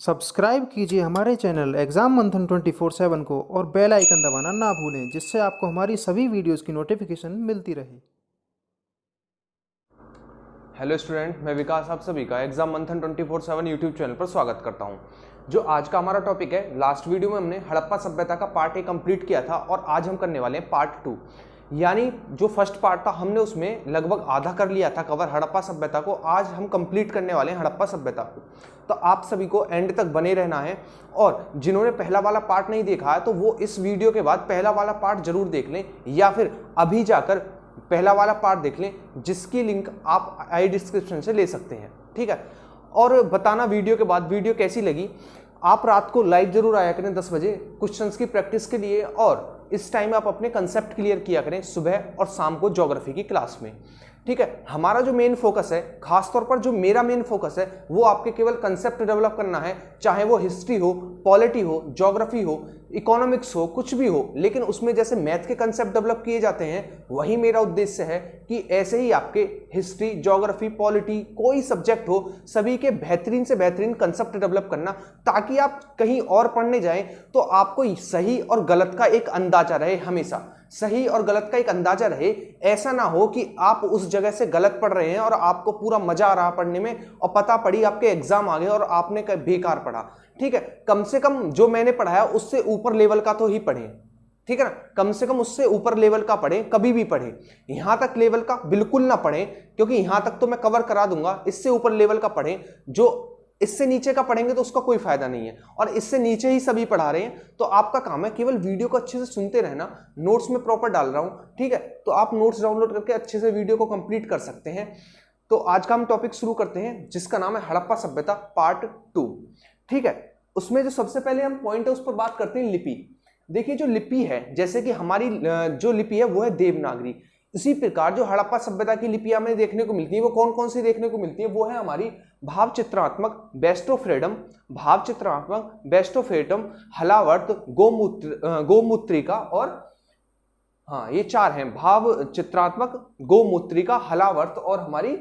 Subscribe कीजिए हमारे channel exam मंथन 24/7 को और बेल आइकन दबाना ना भूलें, जिससे आपको हमारी सभी वीडियोस की नोटिफिकेशन मिलती रहे। हेलो स्टूडेंट, मैं विकास आप सभी का एग्जाम मंथन 24/7 यूट्यूब चैनल पर स्वागत करता हूं। जो आज का हमारा टॉपिक है, लास्ट वीडियो में हमने हड़प्पा सभ्यता का पार्ट 1 कंप्लीट किया था और आज हम करने वाले हैं पार्ट 2। यानी जो फर्स्ट पार्ट था हमने उसमें लगभग आधा कर लिया था कवर हड़प्पा सभ्यता को। आज हम कंप्लीट करने वाले हैं हड़प्पा सभ्यता को। तो आप सभी को एंड तक बने रहना है और जिन्होंने पहला वाला पार्ट नहीं देखा है तो वो इस वीडियो के बाद पहला वाला पार्ट जरूर देख लें, या फिर अभी जाकर पहला वाला पार्ट देख लें, जिसकी लिंक आप आई डिस्क्रिप्शन से ले सकते हैं। ठीक है, और बताना वीडियो के बाद वीडियो कैसी लगी। आप रात को लाइव जरूर आया करें 10 बजे क्वेश्चंस की प्रैक्टिस के लिए, और इस टाइम आप अपने कंसेप्ट क्लियर किया करें सुबह और शाम को ज्योग्राफी की क्लास में। ठीक है, हमारा जो मेन फोकस है, खासतौर पर जो मेरा मेन फोकस है, वो आपके केवल कंसेप्ट डेवलप करना है, चाहे वो हिस्ट्री हो, पॉलिटी हो, ज्योग्राफी हो, इकोनॉमिक्स हो, कुछ भी हो। लेकिन उसमें जैसे मैथ के कंसेप्ट डेवलप किए जाते हैं, वही मेरा उद्देश्य है कि ऐसे ही आपके हिस्ट्री, ज्योग्राफी, पॉलिटी, कोई सब्जेक्ट हो, सभी के बेहतरीन से बेहतरीन कंसेप्ट डेवलप करना, ताकि आप कहीं और पढ़ने जाएं तो आपको सही और गलत का एक अंदाजा रहे। हमेशा सही और गलत का एक अंदाजा रहे। ऐसा ना हो कि आप उस जगह से गलत पढ़ रहे हैं और आपको पूरा मजा आ रहा पढ़ने में और पता पड़ी आपके एग्जाम आ गए और आपने बेकार पढ़ा। ठीक है, कम से कम जो मैंने पढ़ाया उससे ऊपर लेवल का तो ही पढ़ें। ठीक है ना, कम से कम उससे ऊपर लेवल का पढ़ें, कभी भी पढ़ें। यहां तक लेवल का बिल्कुल ना पढ़ें, क्योंकि यहां तक तो मैं कवर करा दूंगा। इससे ऊपर लेवल का पढ़ें। जो इससे नीचे का पढ़ेंगे तो उसका कोई फायदा नहीं है, और इससे नीचे ही सभी पढ़ा रहे हैं। तो आपका काम है केवल वीडियो को अच्छे से सुनते रहना। नोट्स में प्रॉपर डाल रहा हूं, ठीक है, तो आप नोट्स डाउनलोड करके अच्छे से वीडियो को कंप्लीट कर सकते हैं। तो आज का हम टॉपिक शुरू करते हैं, जिसका नाम है हड़प्पा सभ्यता पार्ट 2। ठीक है, उसमें जो सबसे पहले हम पॉइंट है उस पर बात करते हैं, लिपि। देखिए, जो लिपि है, जैसे कि हमारी जो लिपि है वो है देवनागरी। इसी प्रकार जो हड़प्पा सभ्यता की लिपियां हमें देखने को मिलती है, वो कौन कौन सी देखने को मिलती है? वो है हमारी भाव चित्रात्मक, बेस्ट ऑफ फ्रीडम, भाव चित्रात्मक, बेस्ट ऑफ फ्रीडम, हलावर्त, गोमूत्रिका, और हाँ, ये 4 हैं, भाव चित्रात्मक, गोमूत्रिका, हलावर्त और हमारी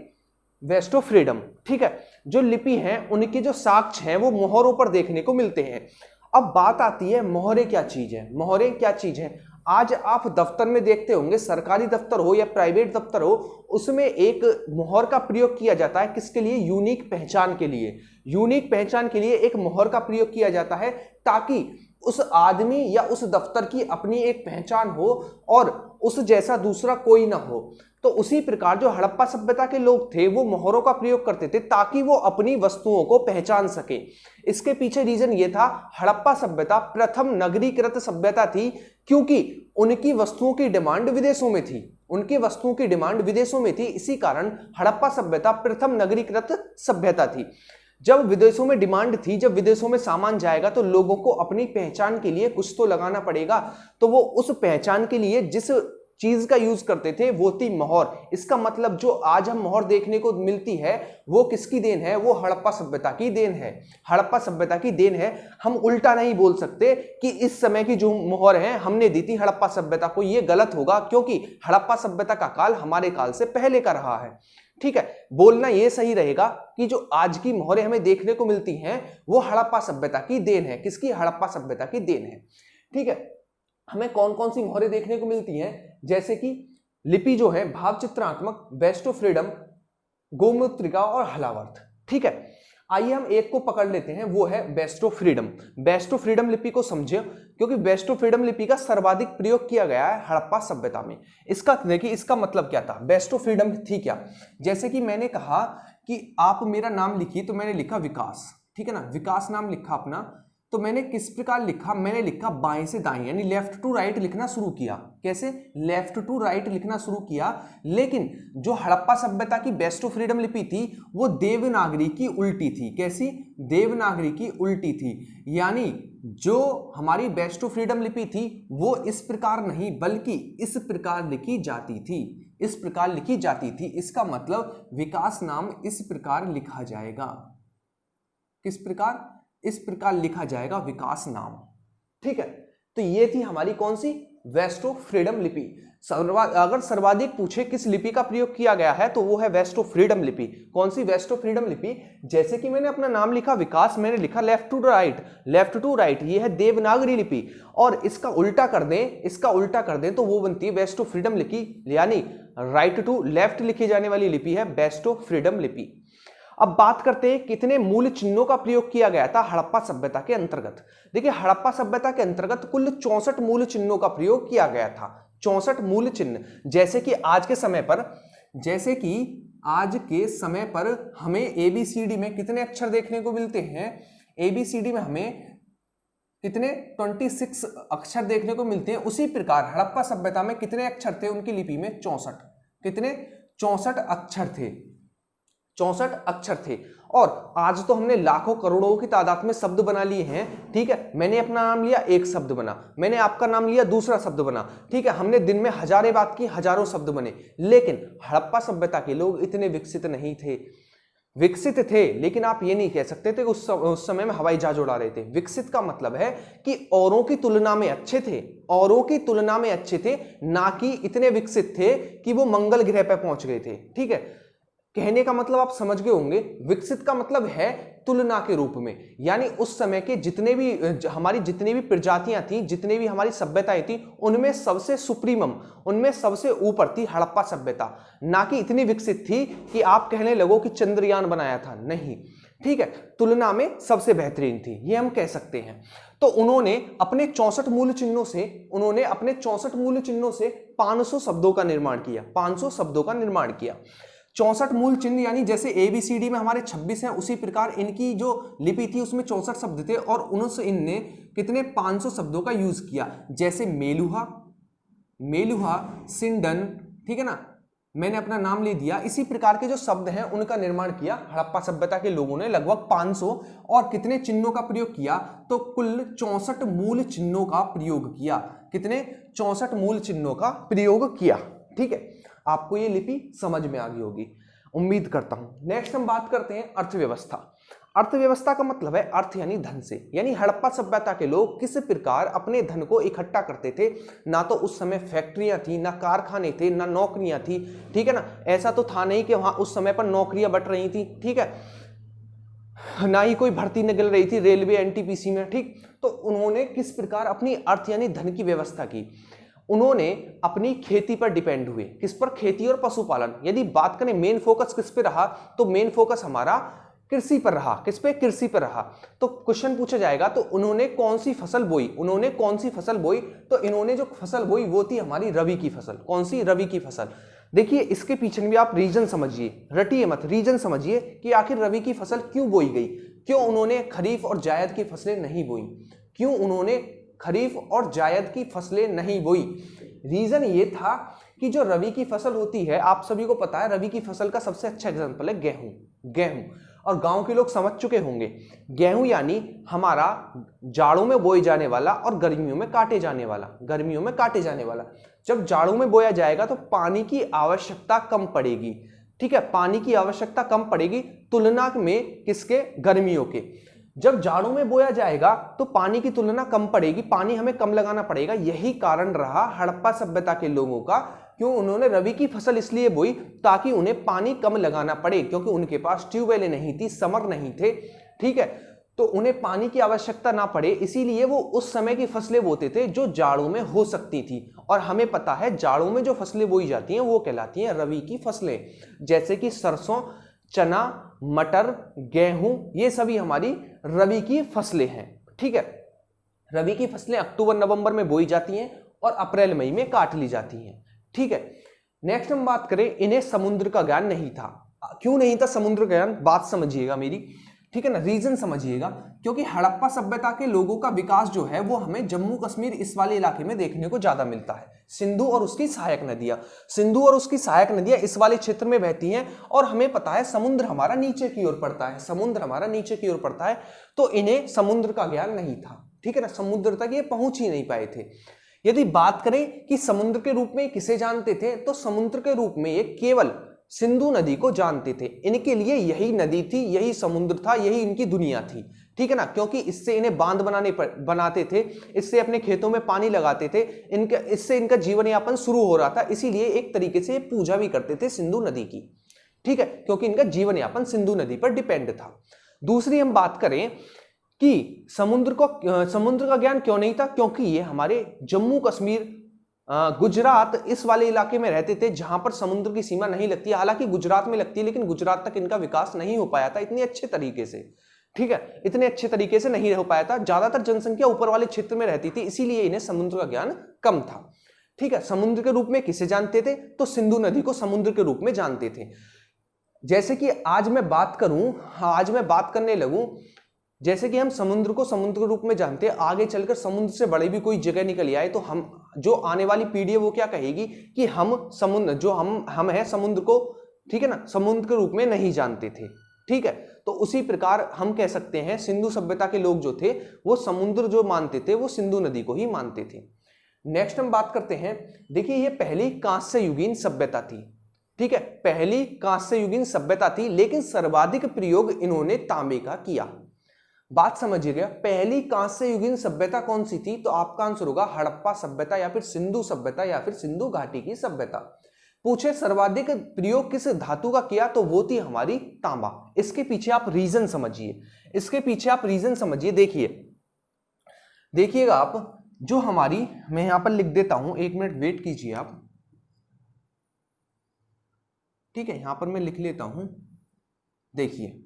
वेस्ट ऑफ फ्रीडम। ठीक है, जो लिपि हैं उनके जो साक्ष्य हैं वो मोहरों पर देखने को मिलते हैं। अब बात आती है, मोहरे क्या चीज है? मोहरे क्या चीज है? आज आप दफ्तर में देखते होंगे, सरकारी दफ्तर हो या प्राइवेट दफ्तर हो, उसमें एक मोहर का प्रयोग किया जाता है। किसके लिए? यूनिक पहचान के लिए। यूनिक पहचान के लिए एक मोहर का प्रयोग किया जाता है, ताकि उस आदमी या उस दफ्तर की अपनी एक पहचान हो और उस जैसा दूसरा कोई ना हो। तो उसी प्रकार जो हड़प्पा सभ्यता के लोग थे वो मोहरों का प्रयोग करते थे, ताकि वो अपनी वस्तुओं को पहचान सके। इसके पीछे रीजन ये था, हड़प्पा सभ्यता प्रथम नगरीकृत सभ्यता थी, क्योंकि उनकी वस्तुओं की डिमांड विदेशों में थी। उनकी वस्तुओं की डिमांड विदेशों में थी, इसी कारण हड़प्पा सभ्यता प्रथम नगरीकृत सभ्यता थी। जब विदेशों में डिमांड थी, जब विदेशों में सामान जाएगा तो लोगों को अपनी पहचान के लिए कुछ तो लगाना पड़ेगा। तो वो उस पहचान के लिए जिस चीज का यूज करते थे वो थी मोहर। इसका मतलब जो आज हम मोहर देखने को मिलती है वो किसकी देन है? वो हड़प्पा सभ्यता की देन है। हड़प्पा सभ्यता की देन है। हम उल्टा नहीं बोल सकते कि इस समय की जो मोहर है हमने दी थी हड़प्पा सभ्यता को, ये गलत होगा, क्योंकि हड़प्पा सभ्यता का काल हमारे काल से पहले का रहा है। ठीक है, बोलना यह सही रहेगा कि जो आज की मोहरें हमें देखने को मिलती हैं वो हड़प्पा सभ्यता की देन है। किसकी? हड़प्पा सभ्यता की देन है। ठीक है, हमें कौन कौन सी मोहरें देखने को मिलती हैं? जैसे कि लिपि जो है भाव चित्रात्मक, बेस्ट ऑफ फ्रीडम, गोमूत्रिका और हलावर्त। ठीक है, आइए हम एक को पकड़ लेते हैं, वो है best of freedom. Best of freedom लिपि को समझिए, क्योंकि बेस्ट ऑफ फ्रीडम लिपि का सर्वाधिक प्रयोग किया गया है हड़प्पा सभ्यता में। इसका देखिए, इसका मतलब क्या था? बेस्ट ऑफ फ्रीडम थी क्या? जैसे कि मैंने कहा कि आप मेरा नाम लिखिए, तो मैंने लिखा विकास। ठीक है ना, विकास नाम लिखा अपना, तो मैंने किस प्रकार लिखा? मैंने लिखा बाएं से दाएं, यानी लेफ्ट टू राइट लिखना शुरू किया। कैसे? लेफ्ट टू राइट लिखना शुरू किया। लेकिन जो हड़प्पा सभ्यता की बेस्ट ऑफ फ्रीडम लिपि थी वो देवनागरी की उल्टी थी। कैसी? देवनागरी की उल्टी थी। यानी जो हमारी बेस्ट ऑफ फ्रीडम लिपि थी वो इस प्रकार नहीं, बल्कि इस प्रकार लिखी जाती थी। इस प्रकार लिखी जाती थी। इसका मतलब विकास नाम इस प्रकार लिखा जाएगा। किस प्रकार? इस प्रकार लिखा जाएगा विकास नाम। ठीक है, तो ये थी हमारी कौन सी? वेस्ट ऑफ फ्रीडम लिपि। अगर सर्वाधिक पूछे किस लिपि का प्रयोग किया गया है तो वो है वेस्ट ऑफ फ्रीडम लिपि। कौन सी? वेस्ट ऑफ फ्रीडम लिपि। जैसे कि मैंने अपना नाम लिखा विकास, मैंने लिखा left to right, left to right, ये है देवनागरी लिपि। और इसका उल्टा कर दें, इसका उल्टा कर दें तो वो बनती है वेस्ट ऑफ फ्रीडम लिपि, यानी राइट टू लेफ्ट लिखी जाने वाली लिपि है वेस्ट ऑफ फ्रीडम लिपि। अब बात करते हैं कितने मूल चिन्हों का प्रयोग किया गया था हड़प्पा सभ्यता के अंतर्गत। देखिए हड़प्पा सभ्यता के अंतर्गत कुल 64 मूल चिन्हों का प्रयोग किया गया था। 64 मूल चिन्ह। जैसे कि आज के समय पर हमें ABCD में कितने अक्षर देखने को मिलते हैं? ABCD में हमें कितने 26 अक्षर देखने को मिलते हैं। उसी प्रकार हड़प्पा सभ्यता में कितने अक्षर थे उनकी लिपि में? 64। कितने? 64 अक्षर थे। 64 अक्षर थे। और आज तो हमने लाखों करोड़ों की तादाद में शब्द बना लिए हैं, ठीक है। मैंने अपना नाम लिया, एक शब्द बना, मैंने आपका नाम लिया, दूसरा शब्द बना, ठीक है। हमने दिन में हजारों बात की, हजारों शब्द बने। लेकिन हड़प्पा सभ्यता के लोग इतने विकसित नहीं थे। विकसित थे लेकिन आप ये नहीं कह सकते थे उस समय में हवाई जहाज उड़ा रहे थे। विकसित का मतलब है कि औरों की तुलना में अच्छे थे, औरों की तुलना में अच्छे थे, ना कि इतने विकसित थे कि वो मंगल ग्रह पर पहुंच गए थे, ठीक है। कहने का मतलब आप समझ गए होंगे। विकसित का मतलब है तुलना के रूप में, यानी उस समय के जितने भी प्रजातियां थी, जितने भी हमारी सभ्यताएं थी, उनमें सबसे सुप्रीमम, उनमें सबसे ऊपर थी हड़प्पा सभ्यता। ना कि इतनी विकसित थी कि आप कहने लगो कि चंद्रयान बनाया था, नहीं, ठीक है। तुलना में सबसे बेहतरीन थी, ये हम कह सकते हैं। तो उन्होंने अपने 64 मूल चिन्हों से 500 शब्दों का निर्माण किया। 500 शब्दों का निर्माण किया। 64 मूल चिन्ह, यानी जैसे ABCD में हमारे 26 हैं, उसी प्रकार इनकी जो लिपि थी उसमें 64 शब्द थे और उनसे इनने कितने 500 शब्दों का यूज किया। जैसे मेलुहा, सिंडन, ठीक है ना, मैंने अपना नाम ले दिया। इसी प्रकार के जो शब्द हैं उनका निर्माण किया हड़प्पा सभ्यता के लोगों ने, लगभग 500। और कितने चिन्हों का प्रयोग किया? तो कुल 64 मूल चिन्हों का प्रयोग किया। कितने? 64 मूल चिन्हों का प्रयोग किया, ठीक है। आपको ये लिपि समझ में आ गई होगी, उम्मीद करता हूं। नेक्स्ट हम बात करते हैं अर्थव्यवस्था। अर्थव्यवस्था का मतलब है अर्थ यानी धन से, यानी हड़प्पा सभ्यता के लोग किस प्रकार अपने धन को इकट्ठा करते थे। ना तो उस समय फैक्ट्रियां थी, ना कारखाने थे, ना नौकरियां थी, ठीक है ना। ऐसा तो था नहीं कि वहां उस समय पर नौकरियां बट रही थी, ठीक है, ना ही कोई भर्ती निकल रही थी रेलवे NTPC में, ठीक। तो उन्होंने किस प्रकार अपनी अर्थ यानी धन की व्यवस्था की? उन्होंने अपनी खेती पर डिपेंड हुए। किस पर? खेती और पशुपालन। यदि बात करें मेन फोकस किस पे रहा, तो मेन फोकस हमारा कृषि पर रहा। किस पे? कृषि पर रहा। तो क्वेश्चन पूछा जाएगा तो उन्होंने कौन सी फसल बोई? उन्होंने कौन सी फसल बोई? तो इन्होंने जो फसल बोई वो थी हमारी रबी की फसल। कौन सी? रबी की फसल। देखिए इसके पीछे भी आप रीजन समझिए, रटिए मत, रीजन समझिए कि आखिर रबी की फसल क्यों बोई गई, क्यों उन्होंने खरीफ और जायद की फसलें नहीं बोई, क्यों उन्होंने खरीफ और जायद की फसलें नहीं बोई। रीजन ये था कि जो रबी की फसल होती है, आप सभी को पता है रबी की फसल का सबसे अच्छा एग्जांपल है गेहूं। और गांव के लोग समझ चुके होंगे, गेहूं यानी हमारा जाड़ों में बोए जाने वाला और गर्मियों में काटे जाने वाला। जब जाड़ों में बोया जाएगा तो पानी की आवश्यकता कम पड़ेगी, ठीक है, पानी की आवश्यकता कम पड़ेगी तुलना में किसके? गर्मियों के। जब जाड़ों में बोया जाएगा तो पानी की तुलना कम पड़ेगी, पानी हमें कम लगाना पड़ेगा। यही कारण रहा हड़प्पा सभ्यता के लोगों का, क्यों उन्होंने रबी की फसल इसलिए बोई ताकि उन्हें पानी कम लगाना पड़े, क्योंकि उनके पास ट्यूबवेल नहीं थी, समर नहीं थे, ठीक है। तो उन्हें पानी की आवश्यकता ना पड़े, इसीलिए वो उस समय की फसलें बोते थे जो जाड़ों में हो सकती थी। और हमें पता है जाड़ों में जो फसलें बोई जाती हैं वो कहलाती हैं रबी की फसलें। जैसे कि सरसों, चना, मटर, गेहूं, ये सभी हमारी रबी की फसलें हैं, ठीक है। रबी की फसलें अक्टूबर नवंबर में बोई जाती हैं और अप्रैल मई में काट ली जाती हैं, ठीक है। नेक्स्ट हम बात करें, इन्हें समुद्र का ज्ञान नहीं था। क्यों नहीं था समुद्र का ज्ञान? बात समझिएगा मेरी, ठीक है ना, रीजन समझिएगा। क्योंकि हड़प्पा सभ्यता के लोगों का विकास जो है वो हमें जम्मू कश्मीर इस वाले इलाके में देखने को ज्यादा मिलता है। सिंधु और उसकी सहायक नदियां इस वाले क्षेत्र में बहती हैं और हमें पता है समुद्र हमारा नीचे की ओर पड़ता है, तो इन्हें समुद्र का ज्ञान नहीं था, ठीक है ना, समुद्र तक ये पहुंच ही नहीं पाए थे। यदि बात करें कि समुद्र के रूप में किसे जानते थे, तो समुद्र के रूप में ये केवल सिंधु नदी को जानते थे। इनके लिए यही नदी थी, यही समुद्र था, यही इनकी दुनिया थी, ठीक है ना, क्योंकि इससे इन्हें बांध बनाते थे, इससे अपने खेतों में पानी लगाते थे, इससे इनका जीवन यापन शुरू हो रहा था। इसीलिए एक तरीके से पूजा भी करते थे सिंधु नदी की, ठीक है, क्योंकि इनका जीवन यापन सिंधु नदी पर डिपेंड था। दूसरी हम बात करें कि समुद्र का ज्ञान क्यों नहीं था, क्योंकि ये हमारे जम्मू कश्मीर, गुजरात इस वाले इलाके में रहते थे जहां पर समुद्र की सीमा नहीं लगती। हालांकि गुजरात में लगती है, लेकिन गुजरात तक इनका विकास नहीं हो पाया था इतने अच्छे तरीके से, ठीक है, इतने अच्छे तरीके से नहीं हो पाया था। ज्यादातर जनसंख्या ऊपर वाले क्षेत्र में रहती थी, इसीलिए इन्हें समुद्र का ज्ञान कम था, ठीक है। समुद्र के रूप में किसे जानते थे, तो सिंधु नदी को समुद्र के रूप में जानते थे। जैसे कि आज मैं बात करने लगूं, जैसे कि हम समुद्र को समुद्र के रूप में जानते हैं, आगे चलकर समुद्र से बड़ी भी कोई जगह निकल आए तो हम, जो आने वाली पीढ़ी है वो क्या कहेगी कि हम समुद्र, जो हम है समुद्र को, ठीक है ना, समुद्र के रूप में नहीं जानते थे, ठीक है। तो उसी प्रकार हम कह सकते हैं सिंधु सभ्यता के लोग जो थे वो समुद्र जो मानते थे वो सिंधु नदी को ही मानते थे। नेक्स्ट हम बात करते हैं, देखिए ये पहली कांस्य युगीन सभ्यता थी, ठीक है, पहली कांस्य युगीन सभ्यता थी, लेकिन सर्वाधिक प्रयोग इन्होंने तांबे का किया। बात समझिएगा, पहली कांस्य युगीन सभ्यता कौन सी थी, तो आपका आंसर होगा हड़प्पा सभ्यता या फिर सिंधु सभ्यता या फिर सिंधु घाटी की सभ्यता। पूछे सर्वाधिक प्रयोग किस धातु का किया, तो वो थी हमारी तांबा। इसके पीछे आप रीजन समझिए, देखिएगा आप, जो हमारी, मैं यहां पर लिख देता हूं, 1 मिनट वेट कीजिए आप, ठीक है, यहां पर मैं लिख लेता हूं। देखिए,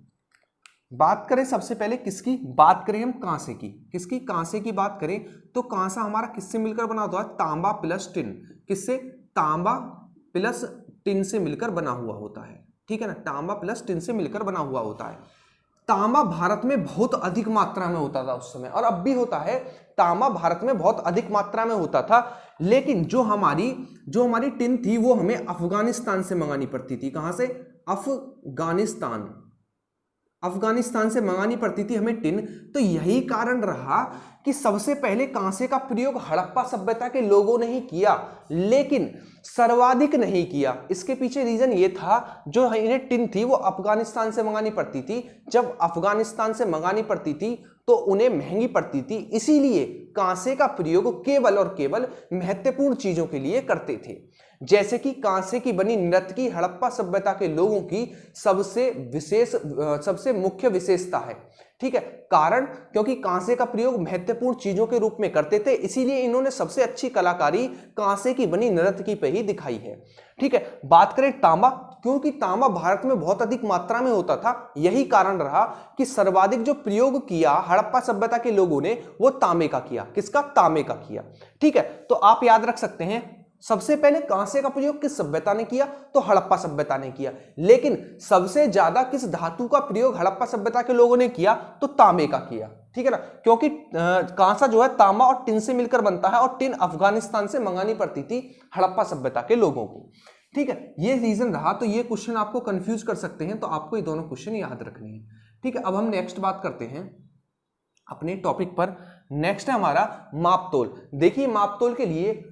बात करें सबसे पहले किसकी बात करें, हम कांसे की, किसकी, कांसे की बात करें तो कांसा हमारा किससे मिलकर बना होता है, तांबा प्लस टिन, किससे, तांबा प्लस टिन से मिलकर बना हुआ होता है, ठीक है ना, तांबा प्लस टिन से मिलकर बना हुआ होता है। तांबा भारत में बहुत अधिक मात्रा में होता था उस समय, और अब भी होता है, तांबा भारत में बहुत अधिक मात्रा में होता था, लेकिन जो हमारी टिन थी वो हमें अफगानिस्तान से मंगानी पड़ती थी। कहां से, अफगानिस्तान से मंगानी पड़ती थी हमें टिन। तो यही कारण रहा कि सबसे पहले कांसे का प्रयोग हड़प्पा सभ्यता के लोगों ने ही किया, लेकिन सर्वाधिक नहीं किया। इसके पीछे रीजन ये था, जो इन्हें टिन थी वो अफगानिस्तान से मंगानी पड़ती थी। जब अफगानिस्तान से मंगानी पड़ती थी तो उन्हें महंगी पड़ती थी, इसीलिए कांसे का प्रयोग केवल और केवल महत्वपूर्ण चीजों के लिए करते थे। जैसे कि कांसे की बनी नर्तकी हड़प्पा सभ्यता के लोगों की सबसे मुख्य विशेषता है, ठीक है, कारण क्योंकि कांसे का प्रयोग महत्वपूर्ण चीजों के रूप में करते थे, इसीलिए इन्होंने सबसे अच्छी कलाकारी कांसे की बनी नर्तकी पे ही दिखाई है, ठीक है। बात करें तांबा, क्योंकि तांबा भारत में बहुत अधिक मात्रा में होता था, यही कारण रहा कि सर्वाधिक जो प्रयोग किया हड़प्पा सभ्यता के लोगों ने वो तांबे का किया। किसका, तांबे का किया, ठीक है। तो आप याद रख सकते हैं, सबसे पहले कांसे का प्रयोग किस सभ्यता ने किया, तो हड़प्पा सभ्यता ने किया, लेकिन सबसे ज्यादा किस धातु का प्रयोग हड़प्पा सभ्यता के लोगों ने किया, तो तांबे का किया, ठीक है ना, क्योंकि कांसा जो है तांबा और टिन से मिलकर बनता है, और टिन अफगानिस्तान से मंगानी पड़ती थी हड़प्पा सभ्यता के लोगों को, ठीक है, ये रीजन रहा। तो ये क्वेश्चन आपको कंफ्यूज कर सकते हैं, तो आपको ये दोनों क्वेश्चन याद रखने हैं, ठीक है। अब हम नेक्स्ट बात करते हैं अपने टॉपिक पर। नेक्स्ट है हमारा मापतोल। देखिए, मापतोल के लिए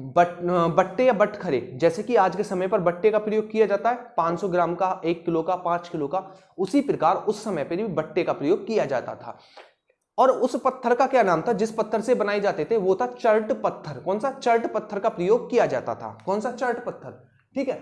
बट्टे या बटखरे, जैसे कि आज के समय पर बट्टे का प्रयोग किया जाता है 500 ग्राम का, 1 किलो का, 5 किलो का, उसी प्रकार उस समय पर भी बट्टे का प्रयोग किया जाता था। और उस पत्थर का क्या नाम था, जिस पत्थर से बनाए जाते थे, वो था चर्ट पत्थर। कौन सा, चर्ट पत्थर का प्रयोग किया जाता था। कौन सा, चर्ट पत्थर, ठीक है,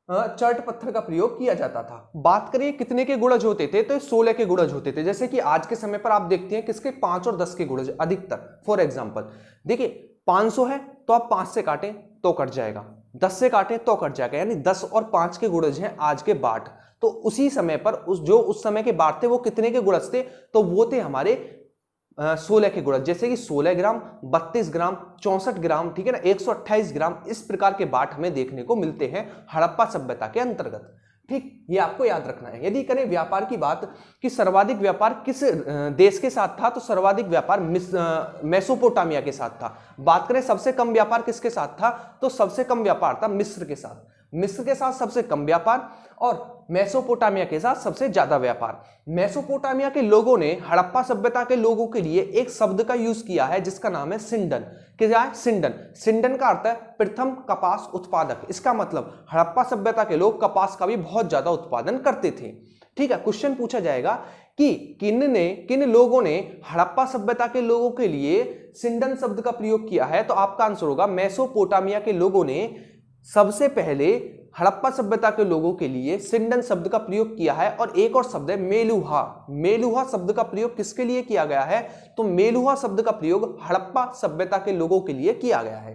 चर्ट पत्थर का प्रयोग किया जाता था। बात करिए कितने के गुणज होते थे, तो 16 के गुणज होते थे। जैसे कि आज के समय पर आप देखते हैं किसके, 5 और 10 के गुणज अधिकतर। फॉर एग्जाम्पल देखिए, 500 है तो आप 5 से काटें तो कट जाएगा, 10 से काटें तो कट जाएगा, यानी 10 और 5 के गुणज हैं आज के बाट। तो उसी समय पर उस समय के बाट थे वो कितने के गुणज थे, तो वो थे हमारे 16 के गुणज। जैसे कि 16 ग्राम, 32 ग्राम, 64 ग्राम, ठीक है ना, 128 ग्राम, इस प्रकार के बाट हमें देखने को मिलते हैं हड़प्पा सभ्यता के अंतर्गत, ठीक, ये आपको याद रखना है। यदि करें व्यापार की बात कि सर्वाधिक व्यापार किस देश के साथ था, तो सर्वाधिक व्यापार मेसोपोटामिया के साथ था। बात करें सबसे कम व्यापार किसके साथ था, तो सबसे कम व्यापार था मिस्र के साथ। मिस्र के साथ सबसे कम व्यापार और मेसोपोटामिया के साथ सबसे ज्यादा व्यापार। मेसोपोटामिया के लोगों ने हड़प्पा सभ्यता के लोगों के लिए एक शब्द का यूज किया है जिसका नाम है सिंडन। क्या है? सिंडन। सिंडन का अर्थ है प्रथम कपास उत्पादक। इसका मतलब हड़प्पा सभ्यता के लोग कपास का भी बहुत ज्यादा उत्पादन करते थे। ठीक है, क्वेश्चन पूछा जाएगा कि किन लोगों ने हड़प्पा सभ्यता के लोगों के लिए सिंडन शब्द का प्रयोग किया है, तो आपका आंसर होगा मेसोपोटामिया के लोगों ने सबसे पहले हड़प्पा सभ्यता के लोगों के लिए सिंडन शब्द का प्रयोग किया है। और एक और शब्द है मेलुहा। मेलुहा शब्द का प्रयोग किसके लिए किया गया है? तो मेलुहा शब्द का प्रयोग हड़प्पा सभ्यता के लोगों के लिए किया गया है।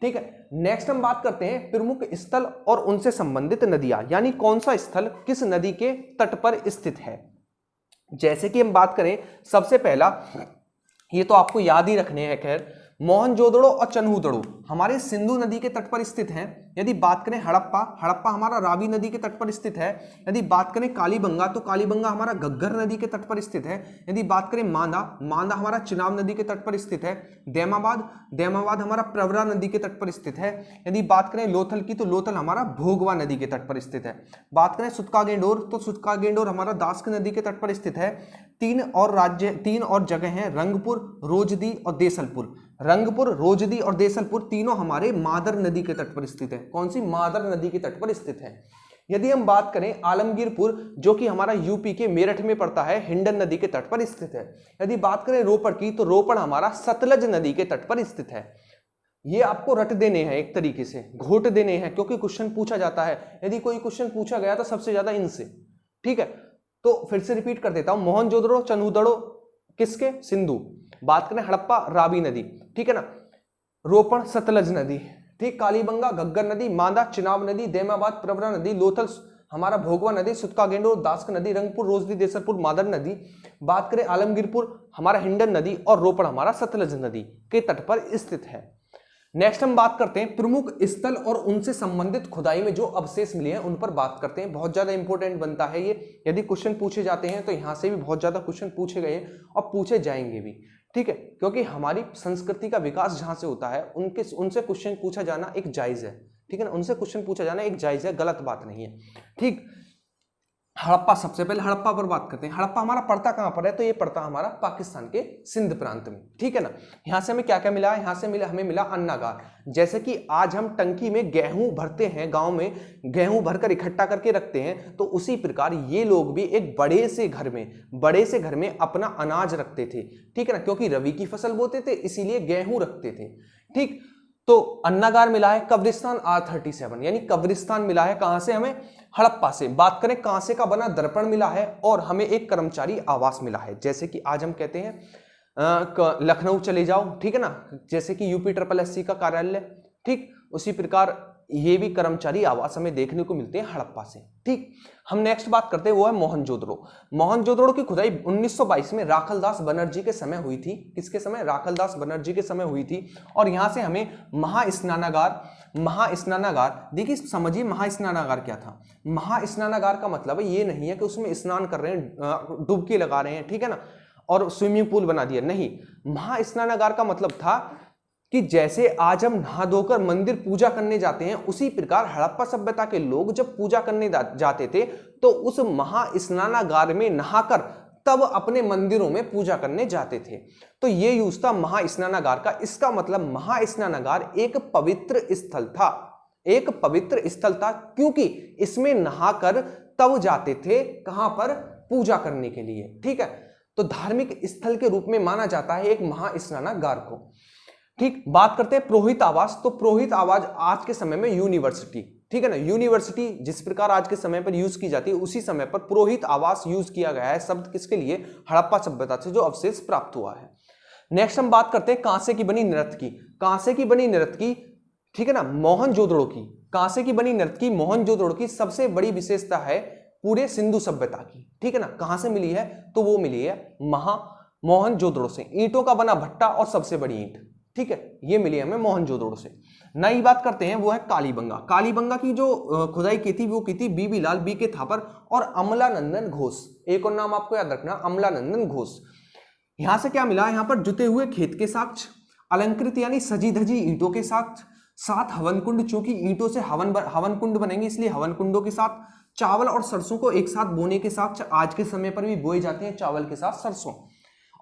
ठीक है, नेक्स्ट हम बात करते हैं प्रमुख स्थल और उनसे संबंधित नदियां, यानी कौन सा स्थल किस नदी के तट पर स्थित है। जैसे कि हम बात करें, सबसे पहला, ये तो आपको याद ही रखने हैं, खैर, मोहनजोदड़ो और चन्हूदड़ो हमारे सिंधु नदी के तट पर स्थित हैं। यदि बात करें हड़प्पा हमारा रावी नदी के तट पर स्थित है। यदि बात करें कालीबंगा, तो कालीबंगा हमारा घग्गर नदी के तट पर स्थित है। यदि बात करें मांदा हमारा चिनाब नदी के तट पर स्थित है। देमाबाद हमारा प्रवरा नदी के तट पर स्थित है। यदि बात करें लोथल की, तो लोथल हमारा भोगवा नदी के तट पर स्थित है। बात करें सुतका गेंडोर, तो सुतका गेंडोर हमारा दास्क नदी के तट पर स्थित है। तीन और जगह हैं, रंगपुर, रोजदी और देसलपुर। रंगपुर, रोजदी और देसलपुर तीनों हमारे मादर नदी के तट पर स्थित है। कौन सी? मादर नदी के तट पर स्थित है। यदि हम बात करें आलमगीरपुर, जो कि हमारा यूपी के मेरठ में पड़ता है, हिंडन नदी के तट पर स्थित है। यदि बात करें रोपड़ की, तो रोपड़ हमारा सतलज नदी के तट पर स्थित है। ये आपको रट देने हैं, एक तरीके से घोट देने हैं, क्योंकि क्वेश्चन पूछा जाता है। यदि कोई क्वेश्चन पूछा गया तो सबसे ज्यादा इनसे। ठीक है, तो फिर से रिपीट कर देता हूं, मोहनजोदड़ो चन्हूदड़ो किसके? सिंधु। बात करें हड़प्पा रावी नदी, ठीक है ना, रोपण सतलज नदी, ठीक, कालीबंगा घग्गर नदी, मांदा चिनाब नदी, देमाबाद प्रवरा नदी, लोथल हमारा भोगवा नदी, सुतका गेंडोर दास्क नदी, रंगपुर रोजदी देसलपुर मादर नदी। बात करें आलमगीरपुर हमारा हिंडन नदी और रोपड़ हमारा सतलज नदी के तट पर स्थित है। नेक्स्ट हम बात करते हैं प्रमुख स्थल और उनसे संबंधित खुदाई में जो अवशेष मिले हैं उन पर बात करते हैं। बहुत ज्यादा इंपॉर्टेंट बनता है ये। यदि क्वेश्चन पूछे जाते हैं तो यहां से भी बहुत ज्यादा क्वेश्चन पूछे गए और पूछे जाएंगे भी। ठीक है, क्योंकि हमारी संस्कृति का विकास जहां से होता है उनसे क्वेश्चन पूछा जाना एक जायज है। ठीक है ना, उनसे क्वेश्चन पूछा जाना एक जायज है, गलत बात नहीं है। ठीक, हड़प्पा, सबसे पहले हड़प्पा पर बात करते हैं। हड़प्पा हमारा पड़ता कहां पर है? तो ये पड़ता हमारा पाकिस्तान के सिंध प्रांत में। ठीक है ना, यहां से हमें क्या क्या मिला? यहां से हमें मिला अन्नागार। जैसे कि आज हम टंकी में गेहूं भरते हैं, गांव में गेहूं भरकर इकट्ठा करके रखते हैं, तो उसी प्रकार ये लोग भी एक बड़े से घर में अपना अनाज रखते थे। ठीक है ना, क्योंकि रबी की फसल बोते थे, इसीलिए गेहूं रखते थे। ठीक, तो अन्नागार मिला है। कब्रिस्तान R37 यानी कब्रिस्तान मिला है कहां से? हमें हड़प्पा से। बात करें कांसे का बना दर्पण मिला है और हमें एक कर्मचारी आवास मिला है। जैसे कि आज हम कहते हैं लखनऊ चले जाओ, ठीक है ना, जैसे कि UPSSC का कार्यालय, ठीक, उसी प्रकार ये भी कर्मचारी आवास हमें देखने को मिलते हैं हड़प्पा से। ठीक, हम नेक्स्ट बात करते हैं, वो है मोहनजोदड़ो। मोहनजोदड़ो की खुदाई 1922 में राखलदास बनर्जी के समय हुई थी। किसके समय? राखलदास बनर्जी के समय हुई थी। और यहां से हमें महास्नानागार देखिए, समझिए महास्नानागार क्या था। महास्नानागार का मतलब ये नहीं है कि उसमें स्नान कर रहे हैं, डुबकी लगा रहे हैं, ठीक है ना, और स्विमिंग पूल बना दिया, नहीं। महास्नानागार का मतलब था कि जैसे आज हम नहा धोकर मंदिर पूजा करने जाते हैं, उसी प्रकार हड़प्पा सभ्यता के लोग जब पूजा करने जाते थे तो उस महास्नानागार में नहाकर तब अपने मंदिरों में पूजा करने जाते थे। तो ये यूज था महास्नानागार का। इसका मतलब महास्नानागार एक पवित्र स्थल था, एक पवित्र स्थल था, क्योंकि इसमें नहाकर तब जाते थे कहां पर? पूजा करने के लिए। ठीक है, तो धार्मिक स्थल के रूप में माना जाता है एक महास्नानागार को। ठीक, बात करते हैं पुरोहित आवास। तो पुरोहित आवास आज के समय में यूनिवर्सिटी, ठीक है ना, यूनिवर्सिटी जिस प्रकार आज के समय पर यूज की जाती है, उसी समय पर पुरोहित आवास यूज किया गया है शब्द किसके लिए? हड़प्पा सभ्यता से जो अवशेष प्राप्त हुआ है। नेक्स्ट हम बात करते हैं कांसे की बनी नृत्य की। कांसे की बनी नृत्य की, ठीक है ना, मोहनजोदड़ो की कांसे की बनी नृत्य की मोहनजोदड़ो की सबसे बड़ी विशेषता है पूरे सिंधु सभ्यता की। ठीक है ना, कहां से मिली है? तो वो मिली है मोहनजोदड़ो से। ईंटों का बना भट्टा और सबसे बड़ी ईंट, ठीक है, ये मिली हमें मोहनजोदड़ो से। नई बात करते हैं, वो है कालीबंगा। कालीबंगा की जो खुदाई की थी वो की थी बीबी लाल, BK थापर और अमलानंदन घोष। एक और नाम आपको याद रखना, अमलानंदन घोष। यहां से क्या मिला? यहां पर जुते हुए खेत के साक्ष्य, अलंकृत यानी सजी धजी ईंटों के साक्ष्य, 7 हवन कुंड, चूंकि ईंटों से हवन कुंड बनेंगे इसलिए हवन कुंडों के साथ चावल और सरसों को एक साथ बोने के साथ, आज के समय पर भी बोए जाते हैं चावल के साथ सरसों।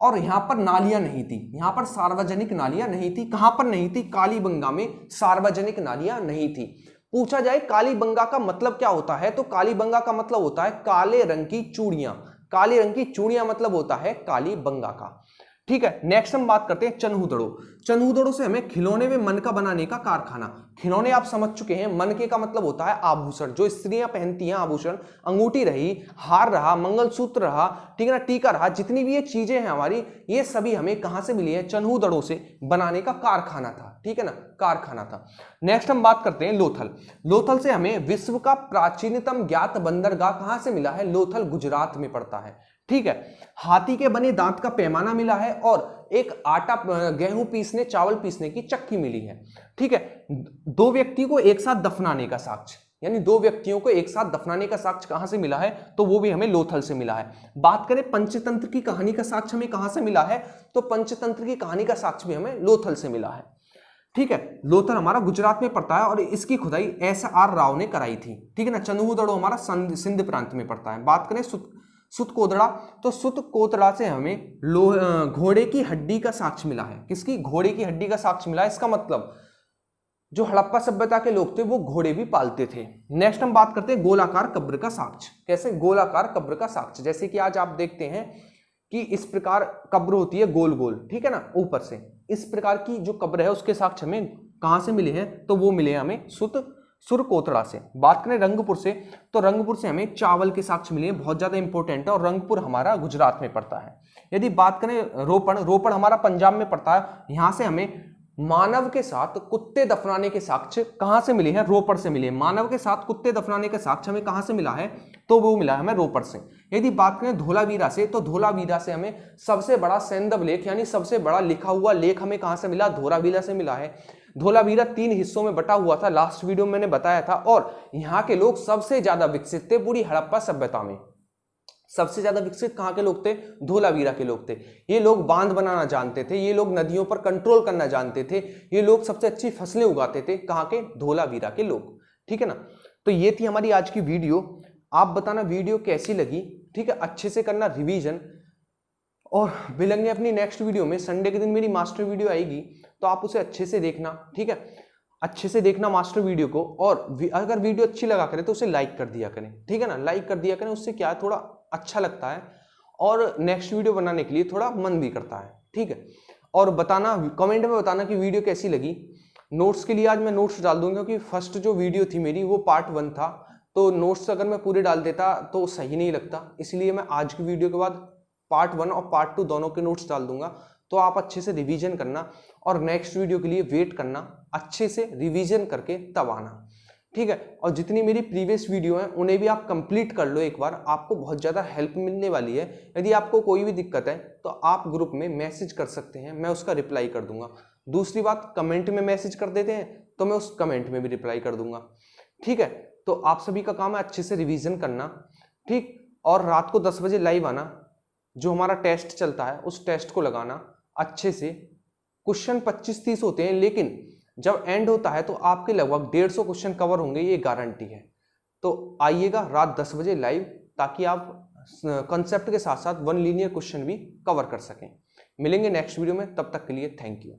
और यहां पर नालियां नहीं थी, यहां पर सार्वजनिक नालियां नहीं थी। कहां पर नहीं थी? कालीबंगा में सार्वजनिक नालियां नहीं थी। पूछा जाए कालीबंगा का मतलब क्या होता है, तो कालीबंगा का मतलब होता है काले रंग की चूड़ियां। काले रंग की चूड़ियां मतलब होता है कालीबंगा का। ठीक है, नेक्स्ट हम बात करते हैं चन्हूदड़ो। चन्हूदड़ो से हमें खिलौने में मनका बनाने का कारखाना। खिलौने आप समझ चुके हैं, मनके का मतलब होता है आभूषण, जो स्त्रियां पहनती हैं आभूषण, अंगूठी रही, हार रहा, मंगलसूत्र रहा, ठीक है ना, टीका रहा, जितनी भी ये चीजें हैं हमारी, ये सभी हमें कहां से मिली है? चन्हूदड़ो से बनाने का कारखाना था, ठीक है ना, कारखाना था। नेक्स्ट हम बात करते हैं लोथल। लोथल से हमें विश्व का प्राचीनतम ज्ञात बंदरगाह कहां से मिला है? लोथल गुजरात में पड़ता है, ठीक है। हाथी के बने दांत का पैमाना मिला है और एक आटा, गेहूं पीसने, चावल पीसने की चक्की मिली है, ठीक है। 2 व्यक्ति को एक साथ दफनाने का साक्ष्य, यानी 2 व्यक्तियों को एक साथ दफनाने का साक्ष्य कहां से मिला है? तो वो भी हमें लोथल से मिला है। बात करें पंचतंत्र की कहानी का साक्ष्य हमें कहां से मिला है? तो पंचतंत्र की कहानी का साक्ष्य भी हमें लोथल से मिला है, ठीक है। लोथल हमारा गुजरात में पड़ता है और इसकी खुदाई S.R. राव ने कराई थी, ठीक है ना। चन्हूदड़ो हमारा सिंध प्रांत में पड़ता है। बात करें सुत कोतड़ा, तो सुत कोतड़ा से हमें घोड़े की हड्डी का साक्ष्य मिला है। किसकी? घोड़े की हड्डी का साक्ष्य मिला है। इसका मतलब जो हड़प्पा सभ्यता के लोग थे वो घोड़े भी पालते थे। नेक्स्ट हम बात करते हैं गोलाकार कब्र का साक्ष्य। कैसे? गोलाकार कब्र का साक्ष्य, जैसे कि आज आप देखते हैं कि इस प्रकार कब्र होती है गोल गोल, ठीक है ना, ऊपर से। इस प्रकार की जो कब्र है उसके साक्ष्य हमें कहां से मिले हैं? तो वो मिले हमें सुरकोतड़ा से। बात करें रंगपुर से, तो रंगपुर से हमें चावल के साक्ष्य मिले हैं, बहुत ज्यादा इंपॉर्टेंट है, और रंगपुर हमारा गुजरात में पड़ता है। यदि बात करें रोपड़ हमारा पंजाब में पड़ता है। यहां से हमें मानव के साथ कुत्ते दफनाने के साक्ष्य कहां से मिले हैं? रोपड़ से मिले। मानव के साथ कुत्ते दफनाने के साक्ष्य हमें कहां से मिला है? तो वो मिला है हमें रोपड़ से। यदि बात करें धोलावीरा से, तो धोलावीरा से हमें सबसे बड़ा सैंदव लेख, यानी सबसे बड़ा लिखा हुआ लेख हमें कहां से मिला? धोलावीरा से मिला है। धोलावीरा 3 हिस्सों में बटा हुआ था, लास्ट वीडियो में मैंने बताया था, और यहाँ के लोग सबसे ज्यादा विकसित थे पूरी हड़प्पा सभ्यता में। सबसे ज्यादा विकसित कहाँ के लोग थे? धोलावीरा के लोग थे। ये लोग बांध बनाना जानते थे, ये लोग नदियों पर कंट्रोल करना जानते थे, ये लोग सबसे अच्छी फसलें उगाते थे। कहाँ के? धोलावीरा के लोग, ठीक है ना। तो ये थी हमारी आज की वीडियो। आप बताना वीडियो कैसी लगी, ठीक है, अच्छे से करना रिवीजन, और मिलेंगे अपनी नेक्स्ट वीडियो में। संडे के दिन मेरी मास्टर वीडियो आएगी, तो आप उसे अच्छे से देखना, ठीक है, अच्छे से देखना मास्टर वीडियो को। और अगर वीडियो अच्छी लगा करे तो उसे लाइक कर दिया करें, ठीक है ना, लाइक कर दिया करें, उससे क्या है, थोड़ा अच्छा लगता है और नेक्स्ट वीडियो बनाने के लिए थोड़ा मन भी करता है, ठीक है। और बताना, कमेंट में बताना कि वीडियो कैसी लगी। नोट्स के लिए आज मैं नोट्स डाल दूंगा, क्योंकि फर्स्ट जो वीडियो थी मेरी वो पार्ट 1 था, तो नोट्स अगर मैं पूरे डाल देता तो सही नहीं लगता, इसलिए मैं आज की वीडियो के बाद पार्ट 1 और पार्ट 2 दोनों के नोट्स डाल दूंगा। तो आप अच्छे से रिवीजन करना और नेक्स्ट वीडियो के लिए वेट करना, अच्छे से रिवीजन करके तब आना, ठीक है। और जितनी मेरी प्रीवियस वीडियो हैं उन्हें भी आप कंप्लीट कर लो एक बार, आपको बहुत ज़्यादा हेल्प मिलने वाली है। यदि आपको कोई भी दिक्कत है तो आप ग्रुप में मैसेज कर सकते हैं, मैं उसका रिप्लाई कर दूंगा। दूसरी बात, कमेंट में मैसेज कर देते हैं तो मैं उस कमेंट में भी रिप्लाई कर दूंगा, ठीक है। तो आप सभी का काम है अच्छे से रिवीजन करना, ठीक, और रात को 10 बजे लाइव आना। जो हमारा टेस्ट चलता है उस टेस्ट को लगाना अच्छे से। क्वेश्चन 25-30 होते हैं, लेकिन जब एंड होता है तो आपके लगभग 150 क्वेश्चन कवर होंगे, ये गारंटी है। तो आइएगा रात 10 बजे लाइव, ताकि आप कंसेप्ट के साथ साथ 1 लीनियर क्वेश्चन भी कवर कर सकें। मिलेंगे नेक्स्ट वीडियो में, तब तक के लिए थैंक यू।